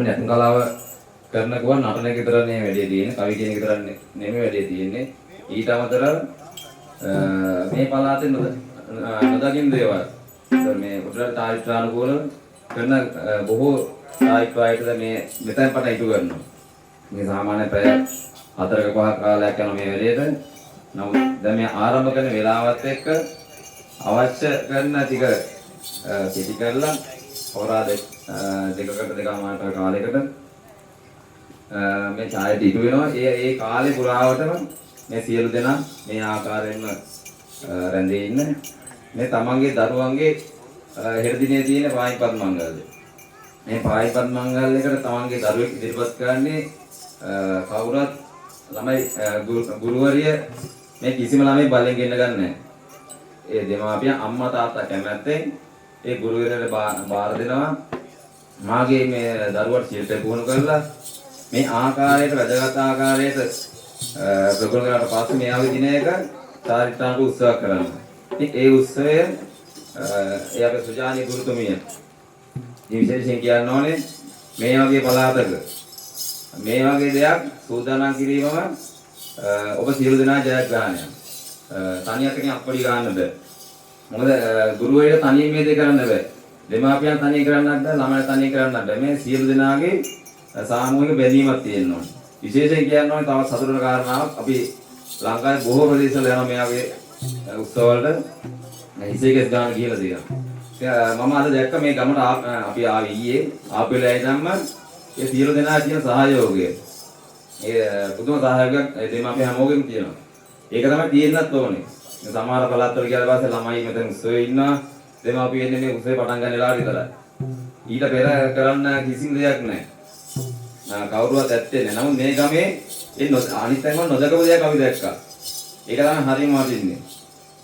නැත්නම් කලාව කරන ගමන් නටන එක විතරනේ වැඩි තියෙන්නේ. කවි කියන එක විතර නෙමෙයි වැඩි තියෙන්නේ. ඊට අමතරව මේ පළාතේ නොදකින් දේවල් මේ උඩරට තායිත්‍රානුකූලව කරන බොහෝ තායිත්‍රායිටද මේ මෙතෙන් පට ඉටු කරනවා. මේ සාමාන්‍ය පැය 4ක 5ක කාලයක් යන මේ වැඩේට නමුත් දැන් මේ ආරම්භ කරන වෙලාවත් එක්ක අවශ්‍ය කරන ටික පිටි කරලා හොරා දෙකකට දෙකමාරක කාලයකට මේ ඡායට ඉටු වෙනවා. ඒ කාලේ පුරාවටම මේ සියලු දෙනා මේ ආකාරයෙන්ම රැඳී ඉන්න මේ තමන්ගේ දරුවන්ගේ හෙට දිනේ තියෙන පායිපත් මංගල්‍ය. මේ පායිපත් මංගල්‍යයකට තමන්ගේ දරුවෙක් ඉදිරිපත් කරන්නේ කවුරුත් ළමයි ගුරුවරිය මේ කිසිම ළමයි බලෙන් ගෙන්න ගන්න නැහැ. ඒ දෙමාපියන් අම්මා තාත්තා කැමැත්තෙන් ඒ ගුරුවරයාට බාර දෙනවා. මාගේ මේ දරුවට ශිල්පය පුහුණු කරලා මේ ආකාරයට වැදගත් ආකාරයට ප්‍රගුණ කරලා පස්සේ මේ ආවේ දිනයක චාරිත්‍රාංග උත්සවයක් කරනවා. ඉතින් ඒ උත්සවය ඒ අපේ සුජානි ගුරුතුමිය විශේෂයෙන් කියන්න ඕනේ මේ වගේ පළාතක මේ වගේ දෙයක් සූදානම් කිරීමම ඔබ සියලු දෙනා ජයග්‍රහණයක්. තනියකින් අප්පඩි ගන්න බෑ. මොකද ගුරුවරයා තනියෙන් මේ දේ කරන්න බෑ. දෙමාපියන් තනියෙන් කරන්නත් බෑ, ළමයි තනියෙන් කරන්නත් බෑ. මේ සියලු දෙනාගේ සාමූහික බැඳීමක් තියෙන්න ඕනේ. විශේෂයෙන් කියන්න ඕනේ තවත් සතුටුන කාරණාවක් අපි ලංකාවේ බොහෝ ප්‍රදේශවල යන මේ වගේ උත්සව වලට හිසේකස් ගන්න කියලා තියෙනවා. මම අද දැක්ක මේ ගමට අපි ආවේ ඊයේ ආපෙලා ඉඳන්ම ඒ සියලු දෙනා කියන සහයෝගය. ඒ පුදුම සහයෝගයක් දෙමාපියන් හැමෝගෙම තියෙනවා. ඒක තමයි තියෙන්නත් ඕනේ. සමහර පළාත්වල ගියාට පස්සේ ළමයි මෙතන උත්සවයේ ඉන්නවා. දෙමාපියන් ඉන්නේ මේ උත්සවේ පටන් ගන්න වෙලාවට විතරයි. ඊට පෙර කරන්න කිසිම දෙයක් නැහැ. කවුරුවත් ඇත්තේ නැහැ. නමුත් මේ ගමේ ඒ අනිත් තැන්වල නොදකපු දෙයක් අපි දැක්කා. ඒක තමයි හරියම වටින්නේ.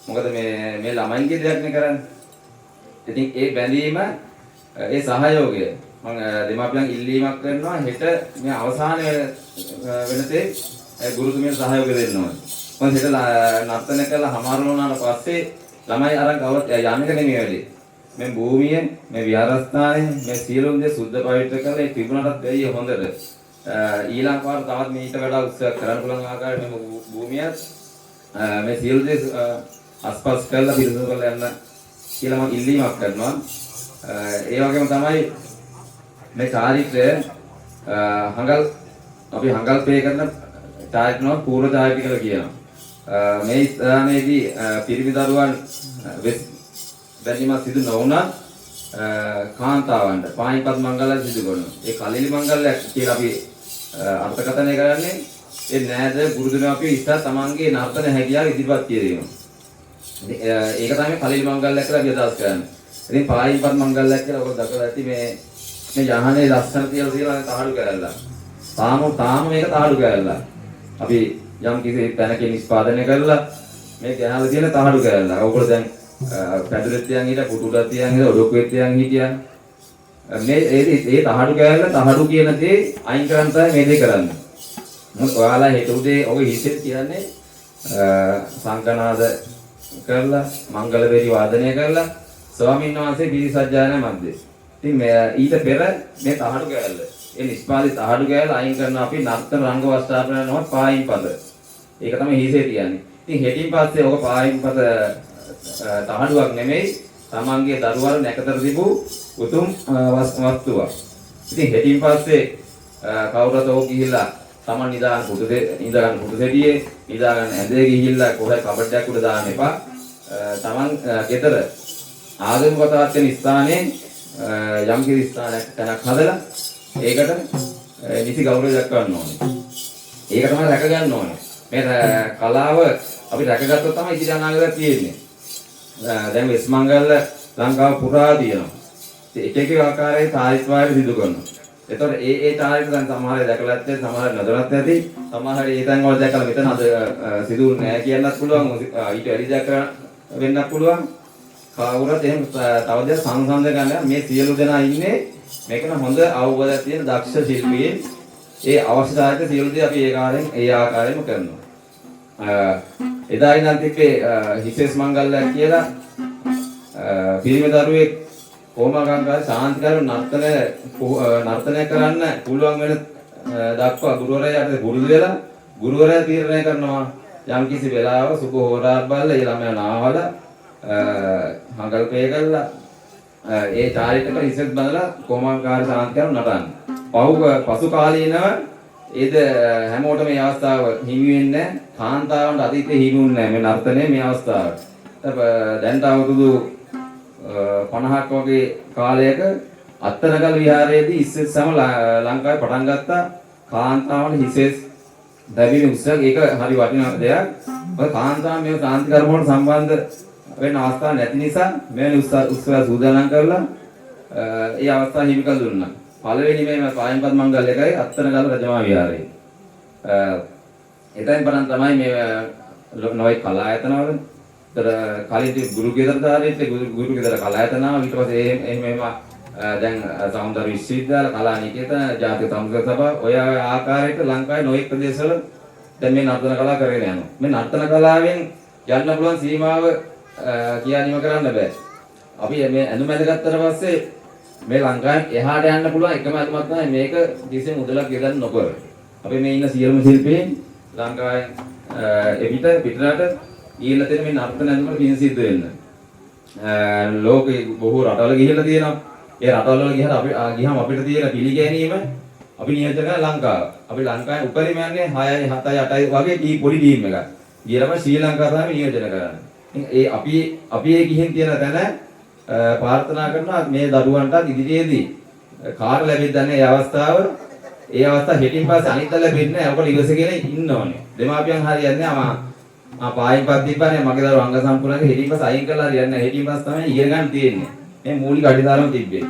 මොකද මේ ළමයින්ගේ දෙයක් නේ කරන්නේ. ඉතින් ඒ බැඳීම ඒ සහයෝගය මම දෙමාපියන් ඉල්ලීමක් කරනවා හෙට මේ අවසාන වෙනතේ ගුරුතුමියට සහයෝගය දෙන්න ඕනේ. මොකද හෙට නර්තන කළා හමාරු වුණාට පස්සේ ළමයි අරන් කවවත් යන්නක නෙමෙයි වෙලේ. මේ භූමිය, මේ විහාරස්ථානය, මේ සියලුම දේ සුද්ධ පවිත්‍ර කරලා ඒ තිබුණටත් දෙයිය හොඳට. ඊළඟ පාර තවත් මේකට වඩා උත්සාහ කරන්න පුළුවන් ආකාරයට මේ භූමිය මේ සියලු දේ අස්පස් කරලා පිරිසිදු කරලා යන්න කියලා මම ඉල්ලීමක් කරනවා. ඒ වගේම තමයි මේ චාරිත්‍රය අපි හංගල් පේ කරන චාරිත්‍රනවා පූර්ව චාරිත්‍රය කියලා කියනවා. මේ ස්ථානයේදී පිරිමි දරුවන් බැඳීමක් සිදු නොවුණත් කාන්තාවන්ට පායින්පත් මංගල්‍යයක් සිදු කරනවා. ඒ කලිලි මංගල්‍යයක් කියලා අපි අර්ථකථනය කරන්නේ ඒ නෑද ගුරුතුමෝ අපි ඉස්සර තමන්ගේ නර්තන හැකියාව ඉදිරිපත් කිරීම. ඒක තමයි කලිලි මංගල්‍යයක් කියලා අපි අදහස් කරන්නේ. ඉතින් පායින්පත් මංගල්‍යයක් කියලා ඔබ දක්වලා ඇති මේ යහනේ ලස්සන තියලා තහඩු කරලා. තාම මේක තහඩු කරලා. අපි යම් කිසි තැනක නිෂ්පාදනය කරලා මේ ගැහලා තියෙන තහඩු කරලා. ඕගොල්ලෝ දැන් පැදුරෙත් තියන් හිටියා, පුටුඩක් තියන් හිටියා, ඔඩොක්කුවෙත් තියන් හිටියා. මේ ඒ තහඩු කරලා තහඩු කියන දේ අයින් කරන් තමයි මේ දේ කරන්නේ. මොකද ඔයාලා හෙට උදේ ඔගේ හිතේ කියන්නේ සංකනාද කරලා මංගල වේරි වාදනය කරලා ස්වාමීන් වහන්සේ පිරිසජ්ජායනා මැද්දේ. ඉතින් ඊට පෙර මේ තහඩු කෑල්ල. ඒ නිෂ්පාදිත තහඩු කෑල්ල අයින් කරන අපි නර්තන රංග වස්ත්‍රාපන නම පායින් පද. ඒක තමයි හිසේ තියන්නේ. ඉතින් හෙටින් පස්සේ ඔක පායින් පද තහඩුවක් නෙමෙයි තමන්ගේ දරුවල් නැකතර තිබු උතුම් වස්තුවක්. ඉතින් හෙටින් පස්සේ කවුරුත් ඕක ගිහිල්ලා තමන් නිදාගන්න පුදු දෙඩියේ නිදාගන්න ඇඳේ ගිහිල්ලා කොහේ කබඩයක් උඩ දාන්න එපා. තමන් ගෙදර ආගම කතාවත් වෙන ස්ථානයේ යම් කිසි ස්ථානයක් තැනක් හදලා ඒකට නිසි ගෞරවය දක්වන්න ඕනේ. ඒක තමයි රැක ගන්න ඕනේ. මේ කලාව අපි රැකගත්තොත් තමයි ඉදිරි අනාගතය තියෙන්නේ. දැන් වෙස් මංගල්‍ය ලංකාව පුරා තියෙනවා. ඒක එක ආකාරයේ සාහිත්‍යවාද සිදු කරනවා. ඒතකොට ඒ චාරිත්‍ර දැන් සමහර අය දැකලා නැත්නම් සමහර අය නොදැනත් නැති. සමහර අය ඒ තැන් වල දැකලා මෙතන අද සිදුුනේ නැහැ කියන්නත් පුළුවන්. ඊට වැඩි දැක වෙන්නත් පුළුවන්. කවුරුත් එහෙම තව දෙයක් සංසන්දනය ගන්න මේ සියලු දෙනා ඉන්නේ මේකන හොඳ අවබෝධයක් තියෙන දක්ෂ ශිල්පීන්. ඒ අවශ්‍යතාවයට සියලු දේ අපි ඒ ආකාරයෙන්ම කරනවා. එදා ඉඳන් තිබ්බේ හිසෙස් මංගල්‍යයක් කියලා පිරිමි දරුවෙක් කොමාගංගා ශාන්තිකර නර්තනය කරන්න පුළුවන් වෙන දක්වා ගුරුවරයාට පුරුදු වෙලා ගුරුවරයා තීරණය කරනවා යම් කිසි වෙලාවක සුබ හෝරාවක් බලලා ඒ ළමයා නාවල හංගල් පේ කරලා ඒ චාරිත්‍රක හිසෙත් බඳලා කොමාකාර ශාන්තිකර නටන්න. පසු කාලීනව ඒද හැමෝටම මේ අවස්ථාව හිමි වෙන්නේ නැහැ. කාන්තාවන්ට අතීතේ හිමි වුණේ නැහැ මේ නර්තනයේ මේ අවස්ථාවට. දැන් අවුරුදු 50ක් වගේ කාලයක අත්තනගල් විහාරයේදී ඉස්සෙල්ලාම ලංකාවේ පටන් ගත්තා කාන්තාවන්ට හිසෙස් දැවීම උත්සවය. ඒක හරි වටිනා දෙයක්. මොකද කාන්තාවන් මේ ශාන්තිකර්ම වලට සම්බන්ධ වෙන අවස්ථා නැති නිසා මෙවැනි උත්සව සූදානම් කරලා ඒ අවස්ථාව හිමි කර දුන්නා. පළවෙනි මේ පායන්පත් මංගල්‍යකයි අත්තනගල රජමහා විහාරයේ. එතෙන් පටන් තමයි මේ නොයි කලායතනවල කලින් ගුරු ගෙදරදාරේ ගුරු ගෙදර කලායතනාව ඊට පස්සේ එහෙම දැන් සෞන්දර්ය විශ්වවිද්‍යාල කලා නිකේතන ජාතික සමුදාය සභාව ඔය ආකාරයට ලංකාවේ නොයෙක් ප්‍රදේශවල දැන් මේ නර්තන කලාව කරගෙන යනවා. මේ නර්තන කලාවෙන් යන්න පුළුවන් සීමාව කියන්නම කරන්න බෑ. අපි මේ ඇඳුම ඇඳගත්තට පස්සේ මේ ලංකාවෙන් එහාට යන්න පුළුවන් එකම අදමත් තමයි මේක කිසිම මුදලක් ගෙදන්න නොකර. අපි මේ ඉන්න සියලුම ශිල්පීන් ලංකාවෙන් පිටරට ඊළඟ තැන මේ නර්තන ඇඳුම පින් සිද්ධ වෙන්න. ලෝකේ බොහෝ රටවල ගිහිල්ලා තියෙනවා. ඒ රටවල ගිහම අපිට තියෙන පිළිගැනීම අපි නියෝජනය කරන ලංකාව. අපි ලංකාවේ උපරිම යන්නේ 6යි 7යි 8යි වගේ පොඩි ටීම් එකක්. ගියරම ශ්‍රී ලංකාව තමයි නියෝජනය කරන්නේ. ඒ අපි ඒ ගිහින් තියෙන තැන ප්‍රාර්ථනා කරනවා මේ දරුවන්ට ඉදිරියේදී කාර්ය ලැබෙද්දී ඒ අවස්ථාව හෙටින් පස්සේ අනිත් ලැබෙන්නේ නැහැ. ඔකට ඉවසගෙන ඉන්න ඕනේ. දෙමාපියන් හරියන්නේ පායින්පත් දීපන්නේ මගේ දරුවෝ අංග සම්පූර්ණයි හෙටින් පස්සේ අයින් කරලා හරියන්නේ නැහැ. හෙටින් පස්සේ තමයි ඉගෙන ගන්න තියෙන්නේ. මේ මූලික අඩිතාලම තිබ්බේ.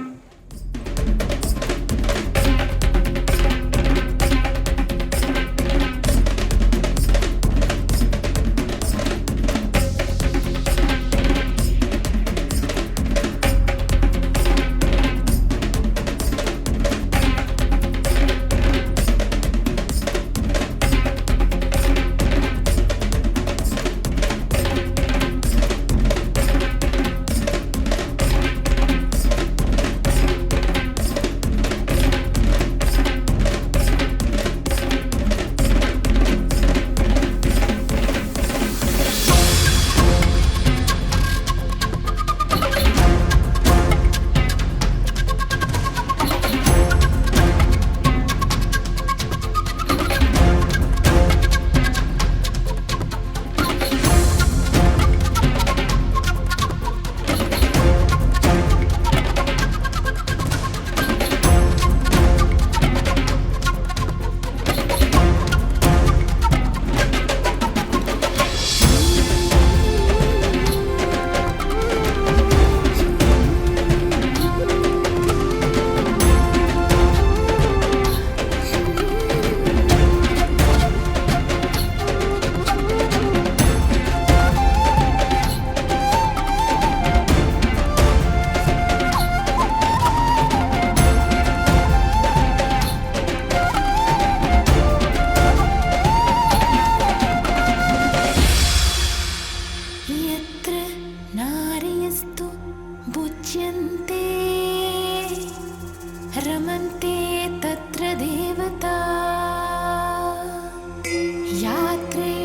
पूज्यन्ते रमन्ते तत्र देवता यात्रे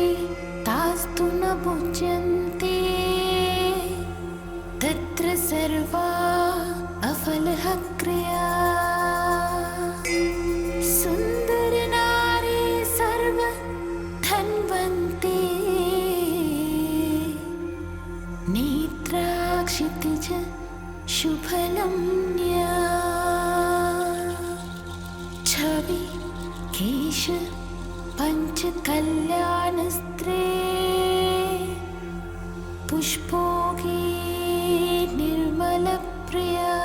तास्तु न पूज्यन्ते तत्र सर्वा अफलः क्रिया सुन्दर नारी सर्व धन्वन्ते नेत्राक्षितिज शुभलम्न्या छवि केश पञ्चकल्याणस्त्रे पुष्पोगे निर्मलप्रिया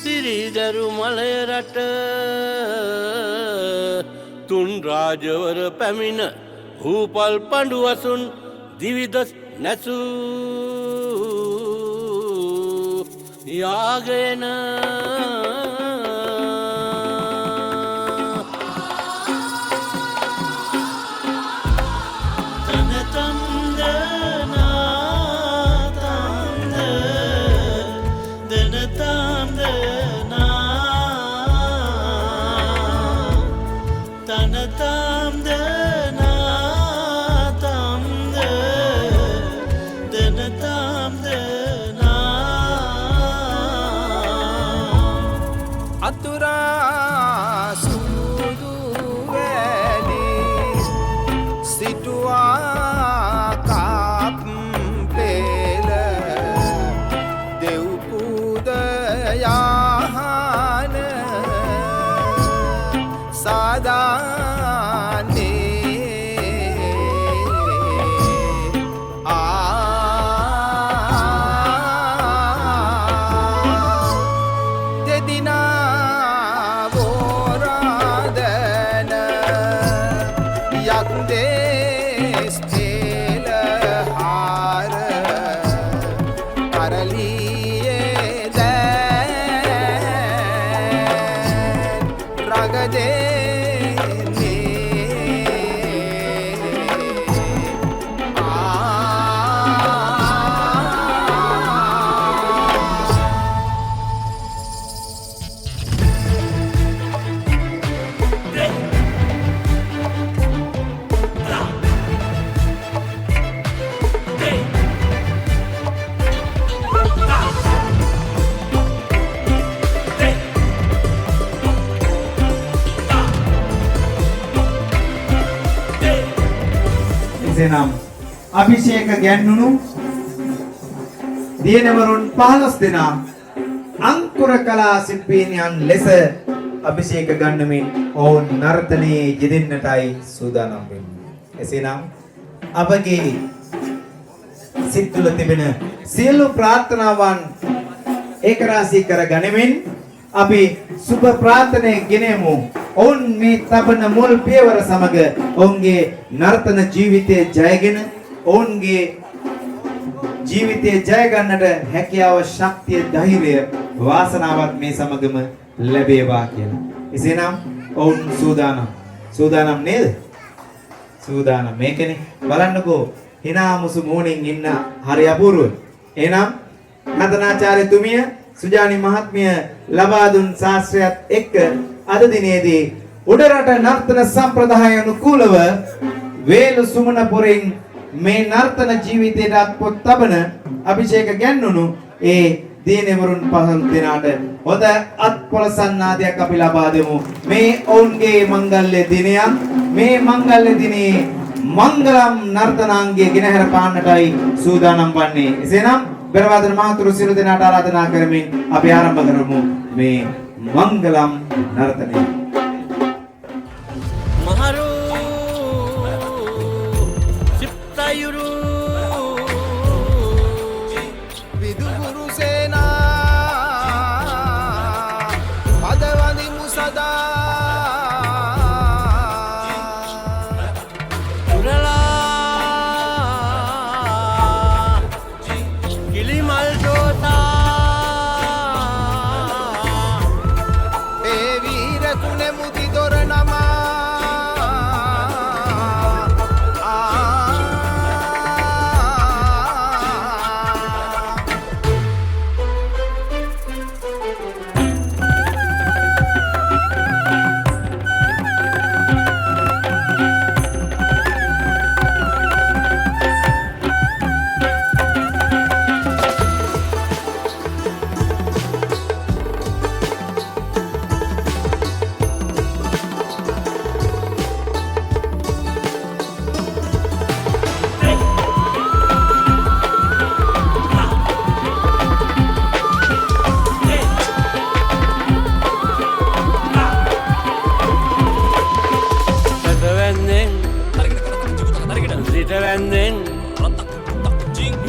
සිරිදරු මලය රට තුන් රාජවර පැමිණ හූපල් පඬුවසුන් දිවිදොස් නැසූ යාගෙන එසේනම් අභිෂේක ගැන්නුණු දියණවරුන් 15 දෙනා අංකුර කලා ශිල්පීනියන් ලෙස අභිෂේක ගන්නමින් ඔවුන් නර්තනයේ යෙදෙන්නටයි සූදානම් වෙන්නේ. එසේනම් අපගේ සිත් තුළ තිබෙන සියලු ප්‍රාර්ථනාවන් ඒකරාශී කර ගනිමින් අපි සුබ ප්‍රාර්ථනා ගෙනෙමු. ඔවුන් මේ තබන මුල් පියවර සමග ඔවුන්ගේ නර්තන ජීවිතයේ ජයගෙන ඔවුන්ගේ ජීවිතයේ ජය ගන්නට හැකියාව, ශක්තිය, ධෛර්යය, වාසනාවත් මේ සමගම ලැබේවා කියලා. එසේනම් ඔවුන් සූදානම් නේද? සූදානම්. මේකනේ බලන්නකෝ හිනාමුසු මූණින් ඉන්න හරි අපූර්වයි. එහෙනම් නතනාචාර්යතුමිය සුජානි මහත්මිය ලබා දුන් ශාස්ත්‍රයත් එක්ක අද දිනේදී උඩරට නර්තන සම්ප්‍රදාය අනුකූලව වේලු සුමනපුරින් මේ නර්තන ජීවිතයට අත්පොත් තබන අභිෂේක ගැන්නුණු ඒ දියණවරුන් 15 දෙනාට හොඳ අත්පොලසන්නාදයක් අපි ලබා දෙමු. මේ ඔවුන්ගේ මංගල්‍ය දිනයක්. මේ මංගල්‍ය දිනේ මංගලම් නර්තනාංගයේ ගෙනහැර පාන්නටයි සූදානම් වන්නේ. එසේනම් බෙරවාදන මහතුරු සියලු දෙනාට ආරාධනා කරමින් අපි ආරම්භ කරමු මේ මංගලම් නර්තනය. මහරු සිප්තයුරු විදුගුරු සේනා පදවනි මුසදා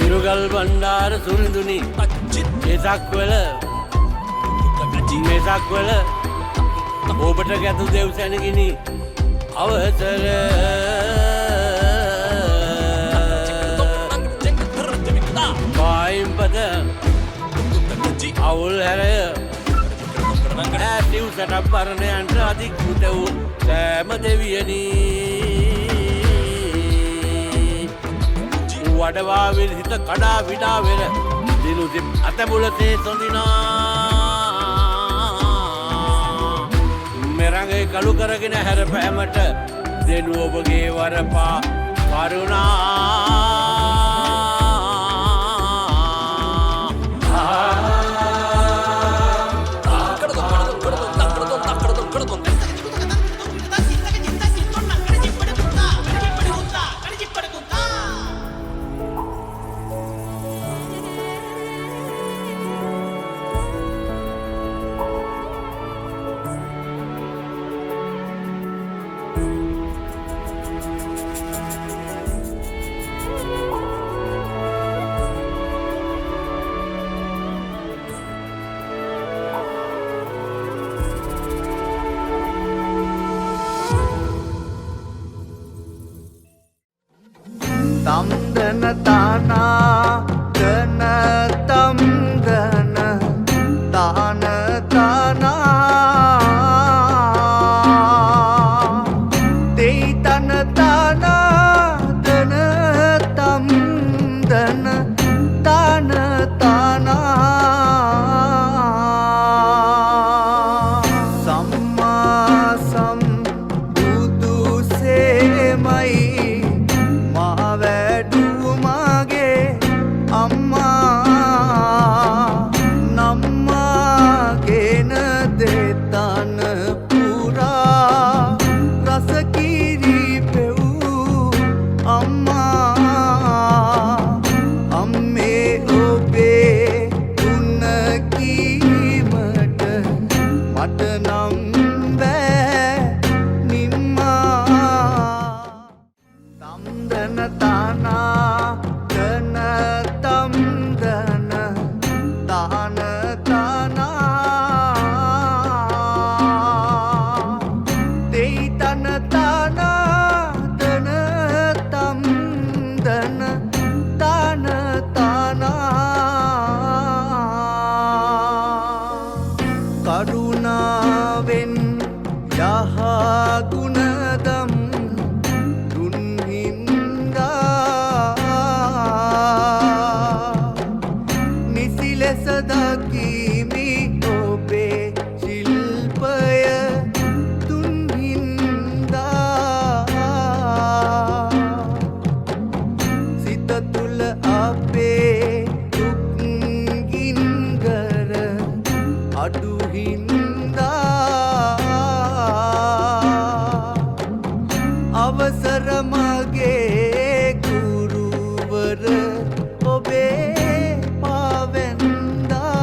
ඉරුගල් බණ්ඩාර සුරිඳුනි මෙසක්වල ඔබට ගැතු දෙව් සැනගිනි අවසර පායිම්පද අවුල් හැරය ඇතිව් සැටක් පරණයන්ට අධිකෘත වූ සෑම දෙවියනී වඩවාවිල් හිත කඩා විඩා වෙර දිනුසිම් අතබුලසේ සොඳිනා මෙරඟේ කළු කරගෙන හැර පෑමට දෙනු ඔබගේ වරපා කරුණා තම්දන තානා දන තම්දන තාන තානා තෙයි තන තානා දන තම්දන තාන තානා සම්මා සම්බුදු සේමයි අම්මා තුල අපේ දුක්ගින්ගර අඩු හින්දා අවසර මගේ ගුරුවර ඔබේ පාවෙන්දා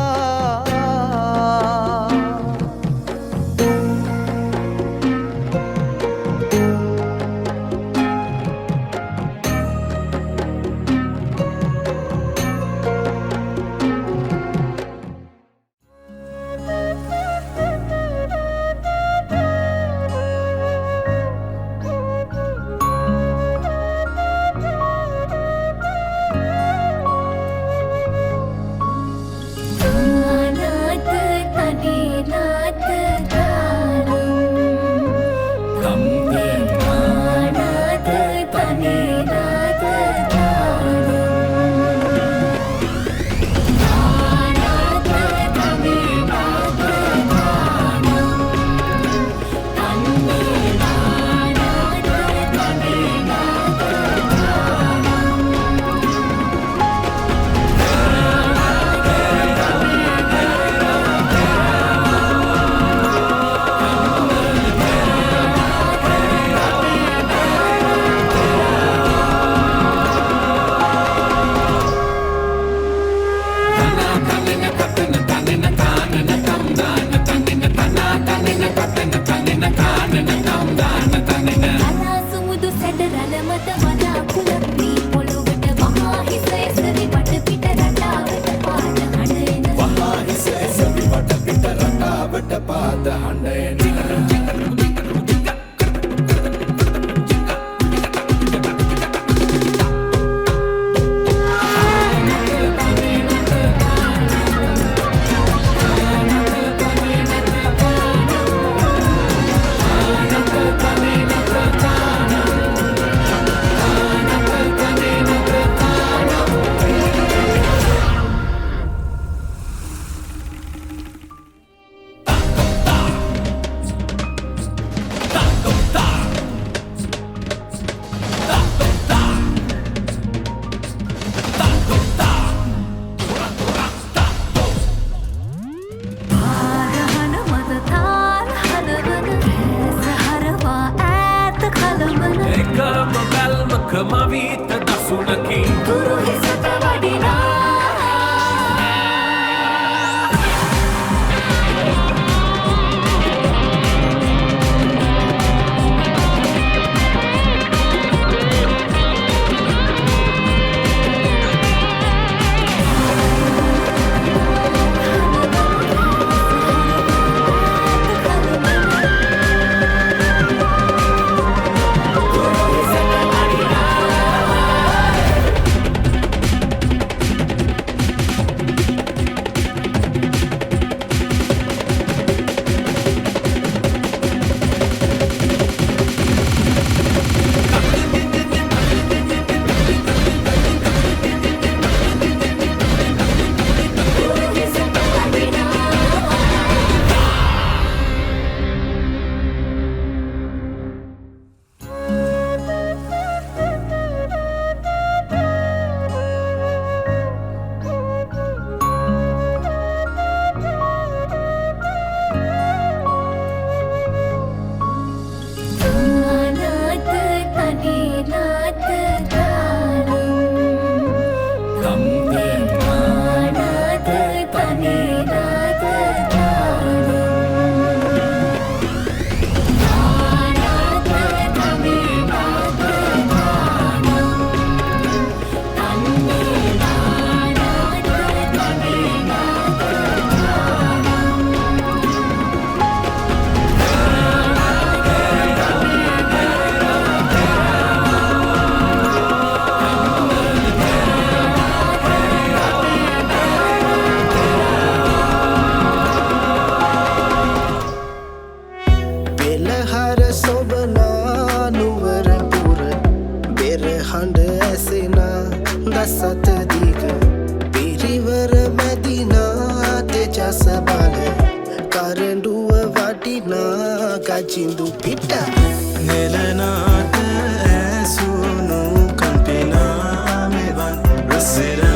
Cindu pita Nelanaata asunu kampina me van සිර